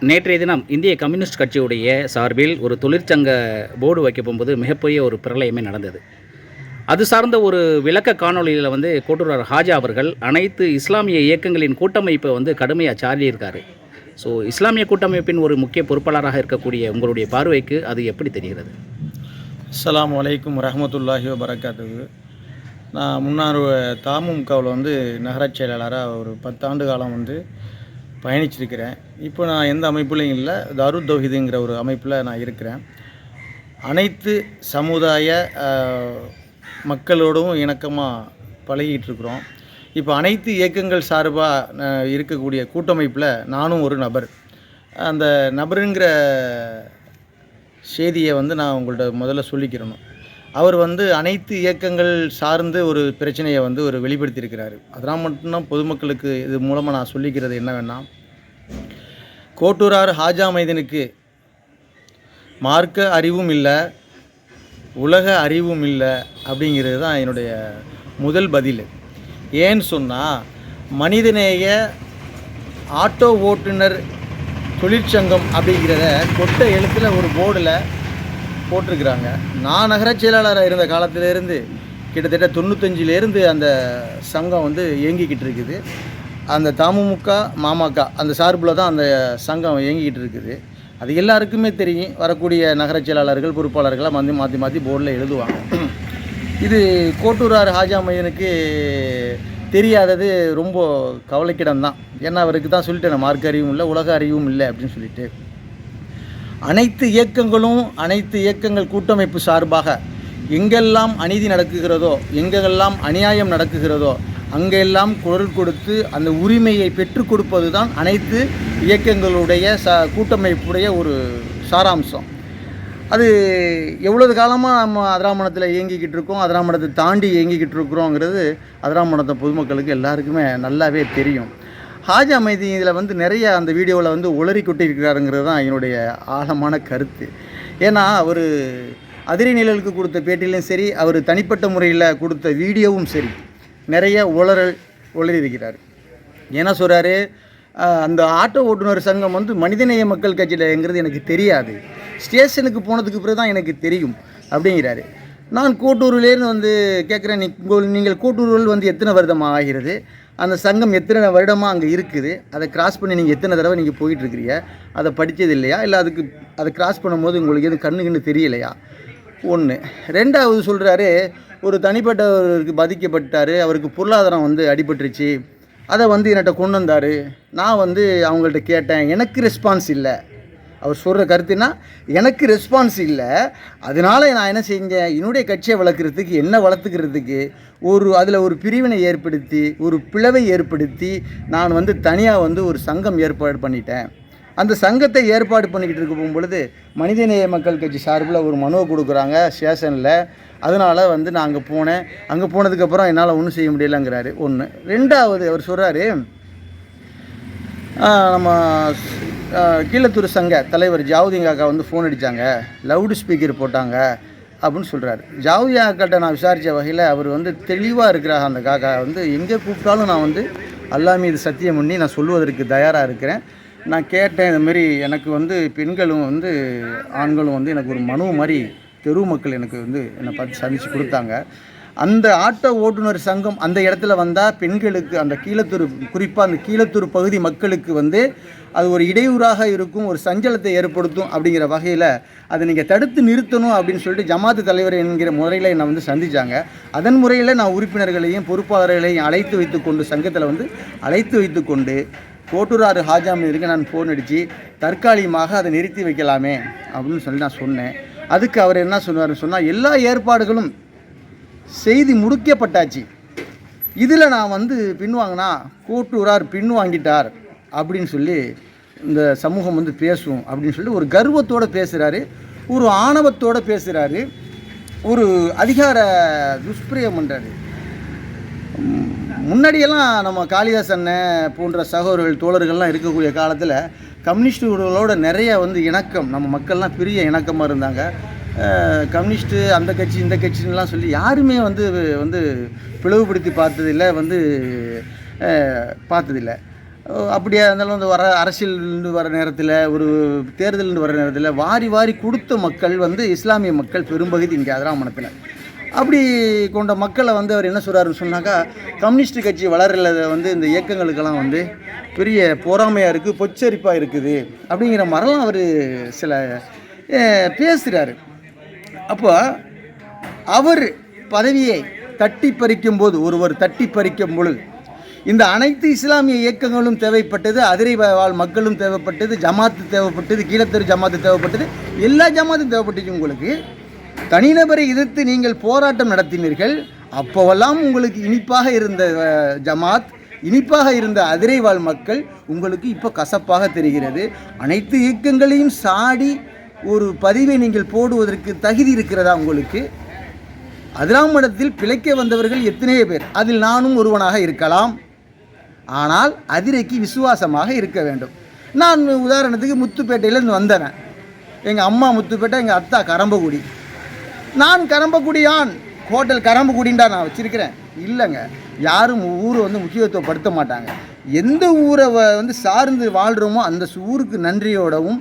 நேற்றைய தினம் இந்திய கம்யூனிஸ்ட் கட்சியுடைய சார்பில் ஒரு தொழிற்சங்க போர்டு வைக்க போகும்போது மிகப்பெரிய ஒரு பிரளயமே நடந்தது. அது சார்ந்த ஒரு விளக்க காணொலியில் கோட்டூரார் ஹாஜா அவர்கள் அனைத்து இஸ்லாமிய இயக்கங்களின் கூட்டமைப்பை கடுமையாக சாடியிருக்காரு. ஸோ இஸ்லாமிய கூட்டமைப்பின் ஒரு முக்கிய பொறுப்பாளராக இருக்கக்கூடிய உங்களுடைய பார்வைக்கு அது எப்படி தெரிகிறது? அஸ்ஸலாமு அலைக்கும் வரஹ்மத்துல்லாஹி வபரகாத்துஹு. நான் முன்னாள் தமுகவில் நகரச் செயலாளராக ஒரு 10 ஆண்டு காலம் பயணிச்சிருக்கிறேன். இப்போ நான் எந்த அமைப்புலையும் இல்லை, தாருத் தௌஹீதுங்கிற ஒரு அமைப்பில் நான் இருக்கிறேன். அனைத்து சமுதாய மக்களோடும் இணக்கமாக பழகிட்டு இருக்கிறோம். இப்போ அனைத்து இயக்கங்கள் சார்பாக இருக்கக்கூடிய கூட்டமைப்பில் நானும் ஒரு நபர். அந்த நபருங்கிற செய்தியை நான் உங்கள்கிட்ட முதல்ல சொல்லிக்கிறணும். அவர் அனைத்து இயக்கங்கள் சார்ந்து ஒரு பிரச்சனையை ஒரு வெளிப்படுத்தியிருக்கிறாரு. அதெல்லாம் மட்டும்தான் பொதுமக்களுக்கு இது மூலமாக நான் சொல்லிக்கிறது என்னவென்னா, கோட்டூரார் ஹாஜா மைதனுக்கு மார்க்க அறிவும் இல்லை, உலக அறிவும் இல்லை அப்படிங்கிறது தான் என்னுடைய முதல் பதில். ஏன்னு சொன்னால், மனிதநேய ஆட்டோ ஓட்டுநர் தொழிற்சங்கம் அப்படிங்கிறத கொட்ட எழுத்தில் ஒரு போர்டில் போட்டிருக்கிறாங்க. நான் நகரச் செயலாளராக இருந்த காலத்திலேருந்து கிட்டத்தட்ட 95லேருந்து அந்த சங்கம் இயங்கிக்கிட்டு இருக்குது. அந்த தமுக மாமக அந்த சார்பில் தான் அந்த சங்கம் இயங்கிக்கிட்டு இருக்குது. அது எல்லாருக்குமே தெரியும். வரக்கூடிய நகரச் செயலாளர்கள் பொறுப்பாளர்களாக மாற்றி மாற்றி போர்டில் எழுதுவாங்க. இது கோட்டூரார் ஹாஜா மைதனுக்கு தெரியாதது ரொம்ப கவலைக்கிடம்தான். ஏன்னா அவருக்கு தான் சொல்லிட்டேன், மார்க்க அறிவும் இல்லை, உலக அறிவும் இல்லை அப்படின்னு சொல்லிட்டு. அனைத்து இயக்கங்கள் கூட்டமைப்பு சார்பாக எங்கெல்லாம் அநீதி நடக்குகிறதோ, எங்கெல்லாம் அநியாயம் நடக்குகிறதோ, அங்கெல்லாம் குரல் கொடுத்து அந்த உரிமையை பெற்றுக் கொடுப்பது தான் அனைத்து இயக்கங்களுடைய கூட்டமைப்புடைய ஒரு சாராம்சம். அது எவ்வளவு காலமாக நம்ம அதிராமணத்தில் இயங்கிக்கிட்டு இருக்கோம், அதிராமணத்தை தாண்டி இயங்கிக்கிட்டு இருக்கிறோங்கிறது அதிராமணத்தை பொதுமக்களுக்கு எல்லாருக்குமே நல்லாவே தெரியும். ஹாஜா மைதீன் இதில் நிறைய அந்த வீடியோவில் உளறி கொட்டியிருக்கிறாருங்கிறது தான் என்னுடைய ஆழமான கருத்து. ஏன்னா அவர் அதிரி நிழலுக்கு கொடுத்த பேட்டிலையும் சரி, அவர் தனிப்பட்ட முறையில் கொடுத்த வீடியோவும் சரி, நிறைய உளறியிருக்கிறார். என்ன சொல்கிறாரு, அந்த ஆட்டோ ஓட்டுநர் சங்கம் மனிதநேய மக்கள் கட்சியிலங்கிறது எனக்கு தெரியாது, ஸ்டேஷனுக்கு போனதுக்கு பிறகு தான் எனக்கு தெரியும் அப்படிங்கிறாரு. நான் கோட்டூரிலேருந்து கேட்குறேன், நீங்கள் கோட்டூரில் எத்தனை வருடமாக ஆகிறது, அந்த சங்கம் எத்தனை வருடமாக அங்கே இருக்குது, அதை கிராஸ் பண்ணி நீங்கள் எத்தனை தடவை நீங்கள் போயிட்டுருக்கிறீங்க, அதை படித்தது இல்லையா, இல்லை அதை கிராஸ் பண்ணும்போது உங்களுக்கு எதுவும் கண்ணுக்குன்னு தெரியலையா? ஒன்று. ரெண்டாவது சொல்கிறாரு, ஒரு தனிப்பட்டவருக்கு பாதிக்கப்பட்டார், அவருக்கு பொருளாதாரம் அடிபட்டுருச்சு, அதை என்கிட்ட கொண்டு வந்தார். நான் அவங்கள்ட்ட கேட்டேன், எனக்கு ரெஸ்பான்ஸ் இல்லை. அவர் சொல்கிற கருத்துனா, எனக்கு ரெஸ்பான்ஸ் இல்லை, அதனால் நான் என்ன செஞ்சேன், என்னுடைய கட்சியை வளர்க்குறதுக்கு, என்ன வளர்த்துக்கிறதுக்கு அதில் ஒரு பிரிவினை ஏற்படுத்தி, ஒரு பிளவை ஏற்படுத்தி நான் தனியாக ஒரு சங்கம் ஏற்பாடு பண்ணிட்டேன். அந்த சங்கத்தை ஏற்பாடு பண்ணிக்கிட்டு இருக்க போகும்பொழுது மனிதநேய மக்கள் கட்சி சார்பில் ஒரு மனுவை கொடுக்குறாங்க ஸ்டேஷனில். அதனால் நான் அங்கே போனேன். அங்கே போனதுக்கப்புறம் என்னால் ஒன்றும் செய்ய முடியலைங்கிறாரு. ஒன்று. ரெண்டாவது அவர் சொல்கிறாரு, நம்ம கீழத்தூர் சங்க தலைவர் ஜாவுதீங்காக்கா ஃபோன் அடித்தாங்க, லவுடு ஸ்பீக்கர் போட்டாங்க அப்படின்னு சொல்கிறாரு. ஜாவுதீங்காக்கிட்ட நான் விசாரித்த வகையில் அவர் தெளிவாக இருக்கிறாங்க. அந்த காக்கா எங்கே கூப்பிட்டாலும் நான் அல்லாஹ் மீது சத்தியம் பண்ணி நான் சொல்லுவதற்கு தயாராக இருக்கிறேன். நான் கேட்டேன், இதுமாரி எனக்கு பெண்களும் ஆண்களும் எனக்கு ஒரு மனு மாதிரி தெரு மக்கள் எனக்கு என்னை பார்த்து சந்தித்து கொடுத்தாங்க. அந்த ஆட்டோ ஓட்டுநர் சங்கம் அந்த இடத்துல வந்தால் பெண்களுக்கு, அந்த கீழத்தூர், குறிப்பாக அந்த கீழத்தூர் பகுதி மக்களுக்கு அது ஒரு இடையூறாக இருக்கும், ஒரு சஞ்சலத்தை ஏற்படுத்தும் அப்படிங்கிற வகையில் அதை நீங்கள் தடுத்து நிறுத்தணும் அப்படின்னு சொல்லிட்டு ஜமாத்து தலைவர் என்கிற முறையில் என்னை சந்தித்தாங்க. அதன் முறையில் நான் உறுப்பினர்களையும் பொறுப்பாளர்களையும் அழைத்து வைத்து கொண்டு, சங்கத்தில் அழைத்து வைத்து கொண்டு கோட்டூரார் ஹாஜா மைதனுக்கு நான் ஃபோன் அடித்து தற்காலிகமாக அதை நிறுத்தி வைக்கலாமே அப்படின்னு சொல்லி நான் சொன்னேன். அதுக்கு அவர் என்ன சொன்னார்னு சொன்னால், எல்லா ஏற்பாடுகளும் செய்தி முடிக்கப்பட்டாச்சு, இதில் நான் பின்வாங்கினா கோட்டூரார் பின்வாங்கிட்டார் அப்படின்னு சொல்லி இந்த சமூகம் பேசும் அப்படின்னு சொல்லி ஒரு கர்வத்தோடு பேசுகிறாரு, ஒரு ஆணவத்தோடு பேசுகிறாரு, ஒரு அதிகார துஷ்பிரயோகம் பண்ணுறாரு. முன்னாடியெல்லாம் நம்ம காளிதாஸ் அண்ணன் போன்ற சகோதரர்கள் தோழர்கள்லாம் இருக்கக்கூடிய காலத்தில் கம்யூனிஸ்டுகளோட நிறைய இணக்கம், நம்ம மக்கள்லாம் பெரிய இணக்கமாக இருந்தாங்க. கம்யூனிஸ்ட்டு அந்த கட்சி இந்த கட்சின்லாம் சொல்லி யாருமே பிளவுபடுத்தி பார்த்ததில்லை, பார்த்ததில்லை. அப்படியே இருந்தாலும் வந்து வர அரசியல்னு வர நேரத்தில் ஒரு தேர்தல்னு வர நேரத்தில் வாரி வாரி கொடுத்த மக்கள் வந்து இஸ்லாமிய மக்கள் பெரும்பகுதி இங்கே அதிராமணத்தில். அப்படி கொண்ட மக்களை வந்து அவர் என்ன சொல்கிறாருன்னு சொன்னாக்கா, கம்யூனிஸ்ட் கட்சி வளர்றத வந்து இந்த இயக்கங்களுக்கெல்லாம் வந்து பெரிய பொறாமையாக இருக்குது, பொச்சரிப்பாக இருக்குது அப்படிங்கிற மாதிரிலாம் அவர் சில பேசுகிறாரு. அப்போ அவர் பதவியை தட்டி பறிக்கும் போது, ஒருவர் தட்டி பறிக்கும் பொழுது இந்த அனைத்து இஸ்லாமிய இயக்கங்களும் தேவைப்பட்டது, அதிரை வாழ் மக்களும் தேவைப்பட்டது, ஜமாத்து தேவைப்பட்டது, கீழத்தெரு ஜமாத்து தேவைப்பட்டது, எல்லா ஜமாத்தும் தேவைப்பட்டுச்சு. உங்களுக்கு தனிநபரை எதிர்த்து நீங்கள் போராட்டம் நடத்தினீர்கள். அப்போவெல்லாம் உங்களுக்கு இனிப்பாக இருந்த ஜமாத், இனிப்பாக இருந்த அதிரை வாழ் மக்கள் உங்களுக்கு இப்போ கசப்பாக தெரிகிறது. அனைத்து இயக்கங்களையும் சாடி ஒரு பதிவை நீங்கள் போடுவதற்கு தகுதி இருக்கிறதா உங்களுக்கு? அதிராமடத்தில் பிழைக்க வந்தவர்கள் எத்தனையோ பேர், அதில் நானும் ஒருவனாக இருக்கலாம். ஆனால் அதிரைக்கு விசுவாசமாக இருக்க வேண்டும். நான் உதாரணத்துக்கு முத்துப்பேட்டையிலேருந்து வந்தேன். எங்கள் அம்மா முத்துப்பேட்டை, எங்கள் அத்தா கரம்பக்குடி. நான் கரம்பக்குடியான், ஹோட்டல் கரம்பக்குடின்டா நான் வச்சுருக்கிறேன் இல்லைங்க. யாரும் ஊரை வந்து முக்கியத்துவப்படுத்த மாட்டாங்க. எந்த ஊரை வந்து சார்ந்து வாழ்கிறோமோ அந்த ஊருக்கு நன்றியோடவும்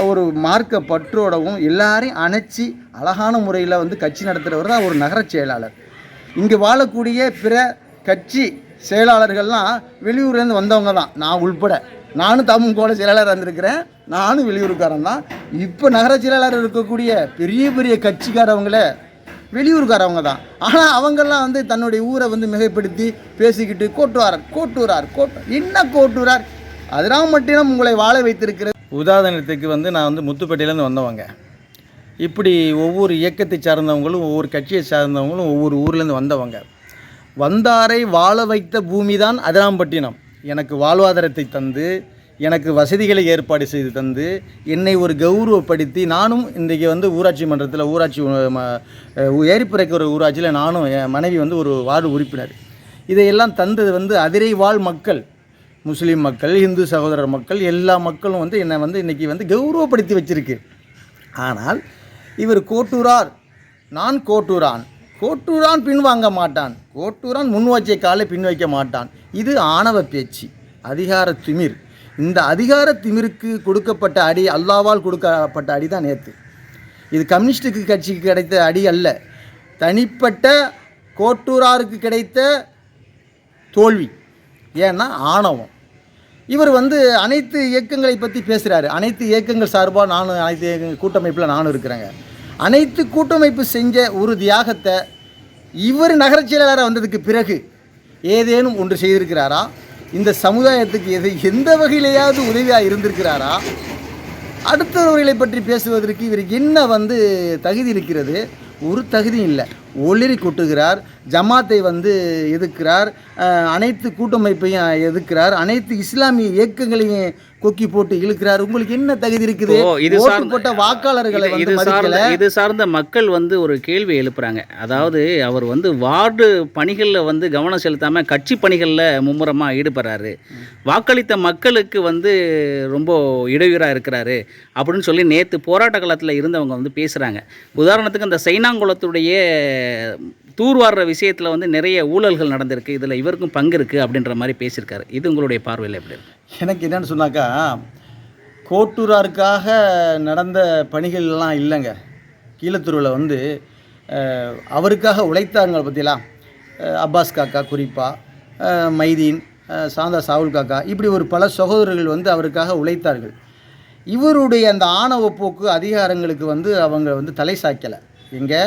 ஒரு மார்க்க பற்றோடவும் எல்லாரையும் அணைச்சி அழகான முறையில் வந்து கட்சி நடத்துகிறவர் தான் ஒரு நகர செயலாளர். இங்கே வாழக்கூடிய பிற கட்சி செயலாளர்கள்லாம் வெளியூர்லேருந்து வந்தவங்க தான், நான் உள்பட. நானும் தமுகோட செயலாளர் வந்திருக்கிறேன், நானும் வெளியூருக்காரன் தான். இப்போ நகர செயலாளர் இருக்கக்கூடிய பெரிய பெரிய கட்சிக்காரவங்களே வெளியூருக்காரவங்க தான். ஆனால் அவங்கெல்லாம் வந்து தன்னுடைய ஊரை வந்து மிகைப்படுத்தி பேசிக்கிட்டு கோட்டூரார். என்ன கோட்டூரார்? அதிராமட்டினம் உங்களை வாழ வைத்திருக்கிற. உதாரணத்துக்கு வந்து நான் வந்து முத்துப்பேட்டையிலேருந்து வந்தவங்க. இப்படி ஒவ்வொரு இயக்கத்தை சார்ந்தவங்களும் ஒவ்வொரு கட்சியை சார்ந்தவங்களும் ஒவ்வொரு ஊர்லேருந்து வந்தவங்க. வந்தாரை வாழ வைத்த பூமி தான் அதிராம்பட்டினம். எனக்கு வாழ்வாதாரத்தை தந்து, எனக்கு வசதிகளை ஏற்பாடு செய்து தந்து, என்னை ஒரு கௌரவப்படுத்தி, நானும் இன்றைக்கி வந்து ஊராட்சி மன்றத்தில் ஊராட்சி ஏரிப்புரைக்கு ஒரு ஊராட்சியில் நானும் என் மனைவி வந்து ஒரு வார்டு உறுப்பினர். இதையெல்லாம் தந்தது வந்து அதிரை வாழ் மக்கள், முஸ்லீம் மக்கள், இந்து சகோதரர் மக்கள், எல்லா மக்களும் வந்து என்னை வந்து இன்றைக்கி வந்து கௌரவப்படுத்தி வச்சுருக்கு. ஆனால் இவர் கோட்டூரார், நான் கோட்டூரான் பின்வாங்க மாட்டான், கோட்டூரான் முன் வச்ச காலை பின் வைக்க மாட்டான். இது ஆணவ பேச்சு, அதிகார திமிர். இந்த அதிகார திமிருக்கு கொடுக்கப்பட்ட அடி, அல்லாவால் கொடுக்கப்பட்ட அடி தான் நேற்று. இது கம்யூனிஸ்டுக்கு கட்சிக்கு கிடைத்த அடி அல்ல, தனிப்பட்ட கோட்டூராருக்கு கிடைத்த தோல்வி. ஏன்னா ஆணவம். இவர் வந்து அனைத்து இயக்கங்களை பற்றி பேசுகிறாரு. அனைத்து இயக்கங்கள் சார்பாக நானும், அனைத்து இயக்கங்கள் கூட்டமைப்பில் நானும் இருக்கிறேங்க. அனைத்து கூட்டமைப்பு செஞ்ச ஒரு தியாகத்தை இவர் நகரச் செயலாளராக வந்ததுக்கு பிறகு ஏதேனும் ஒன்று செய்திருக்கிறாரா? இந்த சமுதாயத்துக்கு எந்த வகையிலேயாவது உதவியாக இருந்திருக்கிறாரா? அடுத்தவர்களை பற்றி பேசுவதற்கு இவருக்கு என்ன வந்து தகுதி இருக்கிறது? ஒரு தகுதியும் இல்லை. ஒளிரி கொட்டுகிறார், ஜமாத்தை வந்து எதிர்க்கிறார், அனைத்து கூட்டமைப்பையும் எதிர்க்கிறார், அனைத்து இஸ்லாமிய இயக்கங்களையும் கொக்கி போட்டு இழுக்கிறார். உங்களுக்கு என்ன தகுதி இருக்குது? போட்ட வாக்காளர்களை இது சார்ந்த மக்கள் வந்து ஒரு கேள்வி எழுப்புறாங்க. அதாவது அவர் வந்து வார்டு பணிகளில் வந்து கவனம் செலுத்தாமல் கட்சி பணிகளில் மும்முரமாக ஈடுபடுறாரு, வாக்களித்த மக்களுக்கு வந்து ரொம்ப இடையூறாக இருக்கிறாரு அப்படின்னு சொல்லி நேற்று போராட்ட காலத்தில் இருந்தவங்க வந்து பேசுகிறாங்க. உதாரணத்துக்கு அந்த சைனாங்குளத்துடைய தூர்வாடுற விஷயத்தில் வந்து நிறைய ஊழல்கள் நடந்திருக்கு, இதில் இவருக்கும் பங்கு இருக்குது அப்படின்ற மாதிரி பேசியிருக்காரு. இது உங்களுடைய பார்வையில் எப்படி? எனக்கு என்னென்னு சொன்னாக்கா, கோட்டூராருக்காக நடந்த பணிகள்லாம் இல்லைங்க. கீழத்தூரில் வந்து அவருக்காக உழைத்தாங்க பற்றிலாம், அப்பாஸ் காக்கா குறிப்பாக, மைதீன், சாந்தா சாவுல் காக்கா, இப்படி ஒரு பல சகோதரர்கள் வந்து அவருக்காக உழைத்தார்கள். இவருடைய அந்த ஆணவ போக்கு அதிகாரங்களுக்கு வந்து அவங்க வந்து தலை சாய்க்கலை. எங்கே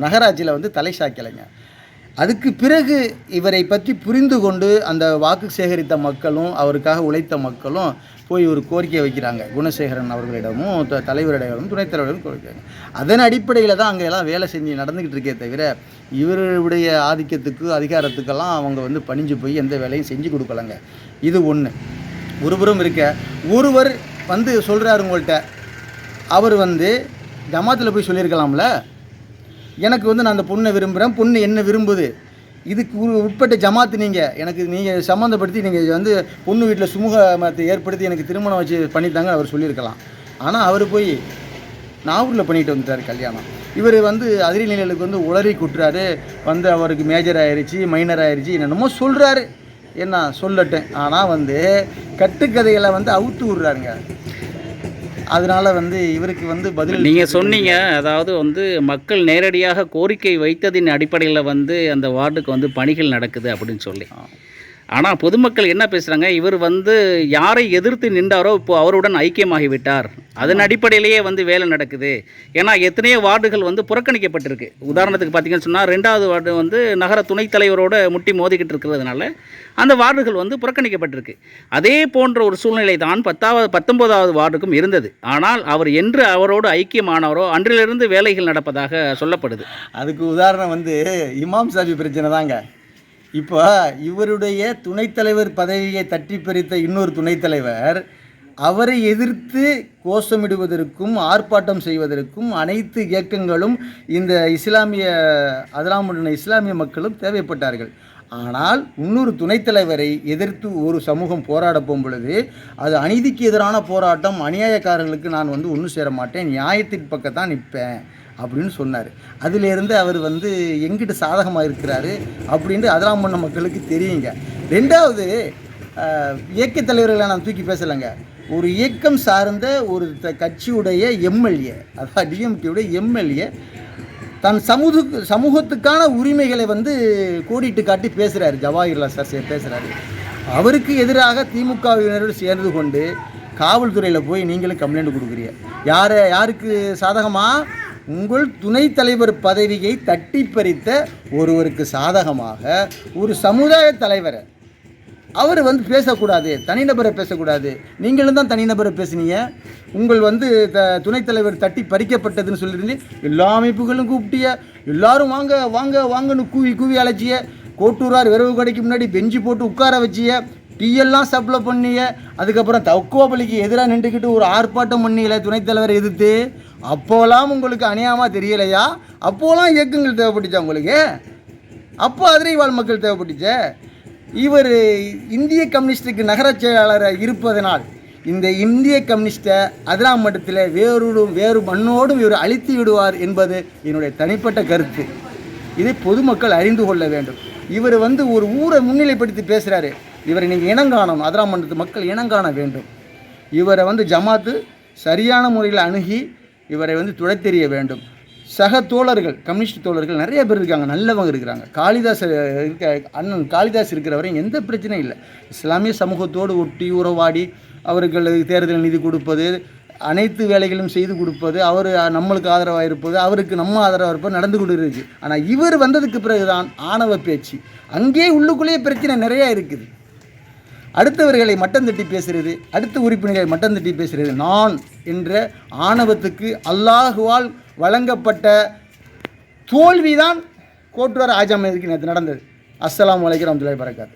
நகராட்சியில் வந்து தலை சாய்க்கலைங்க. அதுக்கு பிறகு இவரை பற்றி புரிந்து கொண்டு அந்த வாக்கு சேகரித்த மக்களும் அவருக்காக உழைத்த மக்களும் போய் ஒரு கோரிக்கை வைக்கிறாங்க. குணசேகரன் அவர்களிடமும் தலைவரிடமும் துணைத் தலைவரிடம் கோரிக்கைங்க. அதன் அடிப்படையில் தான் அங்கே எல்லாம் வேலை செஞ்சு நடந்துக்கிட்டு இருக்கே தவிர இவருடைய ஆதிக்கத்துக்கு அதிகாரத்துக்கெல்லாம் அவங்க வந்து பணிஞ்சு போய் எந்த வேலையும் செஞ்சு கொடுக்கலங்க. இது ஒன்று. ஒருபுறம் இருக்க ஒருவர் வந்து சொல்கிறாரு உங்கள்கிட்ட, அவர் வந்து ஜமாத்தில் போய் சொல்லியிருக்கலாம்ல, எனக்கு வந்து நான் அந்த பொண்ணை விரும்புகிறேன், பொண்ணு என்ன விரும்புது, இதுக்கு உட்பட்ட ஜமாத்து நீங்கள் சம்மந்தப்படுத்தி நீங்கள் வந்து பொண்ணு வீட்டில் சுமூகத்தை ஏற்படுத்தி எனக்கு திருமணம் வச்சு பண்ணித்தாங்க அவர் சொல்லியிருக்கலாம். ஆனால் அவர் போய் நாகூரில் பண்ணிட்டு வந்துட்டார் கல்யாணம். இவர் வந்து அதிரி நிலைகளுக்கு வந்து உளறி குட்டுறாரு, வந்து அவருக்கு மேஜர் ஆயிடுச்சு, மைனர் ஆயிடுச்சு, என்னென்னமோ சொல்கிறாரு. என்ன சொல்லட்டேன். ஆனால் வந்து கட்டுக்கதைகளை வந்து அவுத்து விட்றாருங்க. அதனால் வந்து இவருக்கு வந்து பதில் நீங்கள் சொன்னீங்க, அதாவது வந்து மக்கள் நேரடியாக கோரிக்கை வைத்ததின் அடிப்படையில் வந்து அந்த வார்டுக்கு வந்து பணிகள் நடக்குது அப்படின்னு சொல்லி. ஆனால் பொதுமக்கள் என்ன பேசுகிறாங்க, இவர் வந்து யாரை எதிர்த்து நின்றாரோ இப்போ அவருடன் ஐக்கியமாகிவிட்டார், அதன் அடிப்படையிலேயே வந்து வேலை நடக்குது. ஏன்னா எத்தனையோ வார்டுகள் வந்து புறக்கணிக்கப்பட்டிருக்கு. உதாரணத்துக்கு பார்த்தீங்கன்னு சொன்னால் 2வது வார்டு வந்து நகர துணைத் தலைவரோட முட்டி மோதிக்கிட்டு இருக்கிறதுனால அந்த வார்டுகள் வந்து புறக்கணிக்கப்பட்டிருக்கு. அதே போன்ற ஒரு சூழ்நிலை தான் 19வது வார்டுக்கும் இருந்தது. ஆனால் அவர் என்று அவரோடு ஐக்கியமானவரோ அன்றிலிருந்து வேலைகள் நடப்பதாக சொல்லப்படுது. அதுக்கு உதாரணம் வந்து இமாம் சாபி பிரச்சனை தாங்க. இப்போ இவருடைய துணைத் தலைவர் பதவியை தட்டி பறித்த இன்னொரு துணைத் தலைவர் அவரை எதிர்த்து கோஷமிடுவதற்கும் ஆர்ப்பாட்டம் செய்வதற்கும் அனைத்து இயக்கங்களும் இந்த இஸ்லாமிய மக்களும் தேவைப்பட்டார்கள். ஆனால் இன்னொரு துணைத் தலைவரை எதிர்த்து ஒரு சமூகம் போராட போகும் பொழுது அது அநீதிக்கு எதிரான போராட்டம், அநியாயக்காரர்களுக்கு நான் வந்து ஒன்று சேர மாட்டேன், நியாயத்தின் பக்கம் தான் நிற்பேன் அப்படின்னு சொன்னார். அதிலிருந்து அவர் வந்து எங்கிட்ட சாதகமாக இருக்கிறாரு அப்படின்ட்டு அதிராமண்ண மக்களுக்கு தெரியுங்க. 2வது இயக்கத் தலைவர்களை நான் தூக்கி பேசலைங்க. ஒரு இயக்கம் சார்ந்த ஒரு கட்சியுடைய எம்எல்ஏ, அதாவது டிஎம்கேவுடைய எம்எல்ஏ தன் சமூகத்துக்கான உரிமைகளை வந்து கோடிட்டு காட்டி பேசுகிறாரு. ஜவாஹிர்லால் சார் பேசுகிறாரு. அவருக்கு எதிராக திமுகவினரோடு சேர்ந்து கொண்டு காவல்துறையில் போய் நீங்களும் கம்ப்ளைண்ட் கொடுக்குறீங்க. யாருக்கு சாதகமாக? உங்கள் துணைத் தலைவர் பதவியை தட்டி பறித்த ஒருவருக்கு சாதகமாக ஒரு சமுதாய தலைவரை அவர் வந்து பேசக்கூடாது, தனிநபரை பேசக்கூடாது. நீங்களும் தான் தனிநபரை பேசுனீங்க. உங்கள் வந்து துணைத் தலைவர் தட்டி பறிக்கப்பட்டதுன்னு சொல்லியிருந்தீங்க. எல்லா அமைப்புகளும் கூப்பிட்டிய, எல்லாரும் வாங்க வாங்க வாங்கன்னு கூவி அழைச்சிய, கோட்டூரார் விரவு கடைக்கு முன்னாடி பெஞ்சு போட்டு உட்கார வச்சிய, டீயெல்லாம் சப்ளை பண்ணிய, அதுக்கப்புறம் தக்குவபலிக்கு எதிராக நின்றுக்கிட்டு ஒரு ஆர்ப்பாட்டம் பண்ணியில துணைத் தலைவரை எதிர்த்து. அப்போலாம் உங்களுக்கு அநியாயமாக தெரியலையா? அப்போலாம் இயக்கங்கள் தேவைப்பட்டுச்சா உங்களுக்கு? அப்போ அதிரைவாழ் மக்கள் தேவைப்பட்டுச்சே. இவர் இந்திய கம்யூனிஸ்டுக்கு நகர செயலாளராக இருப்பதனால் இந்த இந்திய கம்யூனிஸ்ட்டை அதிராமட்டத்தில் வேறு மண்ணோடும் இவர் அழித்து விடுவார் என்பது என்னுடைய தனிப்பட்ட கருத்து. இதை பொதுமக்கள் அறிந்து கொள்ள வேண்டும். இவர் வந்து ஒரு ஊரை முன்னிலைப்படுத்தி பேசுகிறாரு. இவரை நீங்கள் இனங்காணணும், அதிராமண்டத்து மக்கள் இனங்காண வேண்டும். இவரை வந்து ஜமாத்து சரியான முறையில் அணுகி இவரை வந்து துடைத்தெறிய வேண்டும். சக தோழர்கள், கம்யூனிஸ்ட் தோழர்கள் நிறைய பேர் இருக்காங்க, நல்லவங்க இருக்கிறாங்க. அண்ணன் காளிதாஸ் இருக்கிற வரையும் எந்த பிரச்சனையும் இல்லை. இஸ்லாமிய சமூகத்தோடு ஒட்டி உறவாடி அவர்களுக்கு தேர்தல் நிதி கொடுப்பது, அனைத்து வேலைகளும் செய்து கொடுப்பது, அவர் நம்மளுக்கு ஆதரவாக இருப்பது, அவருக்கு நம்ம ஆதரவாக இருப்பது நடந்து கொண்டு இருக்குது. ஆனால் இவர் வந்ததுக்கு பிறகுதான் ஆணவ பேச்சு, அங்கே உள்ளுக்குள்ளேயே பிரச்சனை நிறையா இருக்குது. அடுத்தவர்களை மட்டம் தட்டி பேசுகிறது, அடுத்த உறுப்பினர்களை மட்டம் தட்டி பேசுகிறது. நான் என்ற ஆணவத்துக்கு அல்லாஹுவால் வழங்கப்பட்ட தோல்விதான் கோட்டுவார் ஆஜாமதுக்கு நேற்று நடந்தது. அஸ்ஸலாமு அலைக்கும் வரஹ்மத்துல்லாஹி வபரகாத்துஹு.